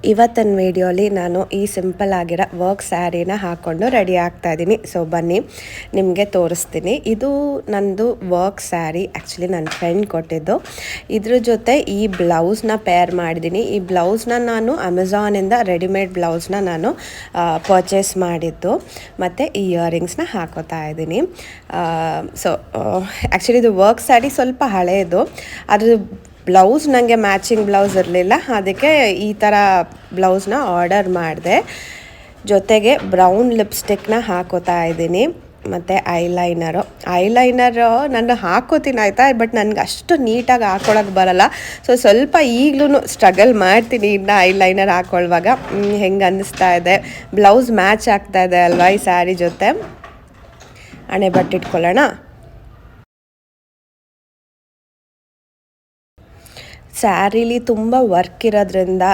ಇವತ್ತಿನ ವಿಡಿಯೋಲಿ ನಾನು ಈ ಸಿಂಪಲ್ ಆಗಿರೋ ವರ್ಕ್ ಸ್ಯಾರಿನ ಹಾಕ್ಕೊಂಡು ರೆಡಿ ಆಗ್ತಾ ಇದ್ದೀನಿ. ಸೊ ಬನ್ನಿ ನಿಮಗೆ ತೋರಿಸ್ತೀನಿ. ಇದು ನಂದು ವರ್ಕ್ ಸ್ಯಾರಿ, ಆ್ಯಕ್ಚುಲಿ ನನ್ನ ಫ್ರೆಂಡ್ ಕೊಟ್ಟಿದ್ದು. ಇದ್ರ ಜೊತೆ ಈ ಬ್ಲೌಸ್ನ ಪೇರ್ ಮಾಡಿದ್ದೀನಿ. ಈ ಬ್ಲೌಸ್ನ ನಾನು ಅಮೆಝಾನಿಂದ ರೆಡಿಮೇಡ್ ಬ್ಲೌಸ್ನ ನಾನು ಪರ್ಚೇಸ್ ಮಾಡಿದ್ದು. ಮತ್ತು ಈ ಇಯರಿಂಗ್ಸ್ನ ಹಾಕೋತಾ ಇದ್ದೀನಿ. ಸೊ ಆ್ಯಕ್ಚುಲಿ ಇದು ವರ್ಕ್ ಸ್ಯಾರಿ ಸ್ವಲ್ಪ ಹಳೆಯದು. ಅದ್ರ ಬ್ಲೌಸ್ ನನಗೆ ಮ್ಯಾಚಿಂಗ್ ಬ್ಲೌಸ್ ಇರಲಿಲ್ಲ, ಅದಕ್ಕೆ ಈ ಥರ ಬ್ಲೌಸ್ನ ಆರ್ಡರ್ ಮಾಡಿದೆ. ಜೊತೆಗೆ ಬ್ರೌನ್ ಲಿಪ್ಸ್ಟಿಕ್ನ ಹಾಕೋತಾ ಇದ್ದೀನಿ. ಮತ್ತು ಐಲೈನರು ನಾನು ಹಾಕೋತೀನಿ ಆಯಿತಾ, ಬಟ್ ನನಗೆ ಅಷ್ಟು ನೀಟಾಗಿ ಹಾಕ್ಕೊಳಕ್ಕೆ ಬರಲ್ಲ. ಸೊ ಸ್ವಲ್ಪ ಈಗಲೂ ಸ್ಟ್ರಗಲ್ ಮಾಡ್ತೀನಿ ಇನ್ನು ಐಲೈನರ್ ಹಾಕ್ಕೊಳ್ಳುವಾಗ. ಹೆಂಗೆ ಅನ್ನಿಸ್ತಾ ಇದೆ, ಬ್ಲೌಸ್ ಮ್ಯಾಚ್ ಆಗ್ತಾ ಇದೆ ಅಲ್ವಾ ಈ ಸ್ಯಾರಿ ಜೊತೆ. ಹಣೆ ಬಟ್ಟಿಟ್ಕೊಳ್ಳೋಣ. ಸ್ಯಾರಿಲಿ ತುಂಬ ವರ್ಕ್ ಇರೋದ್ರಿಂದ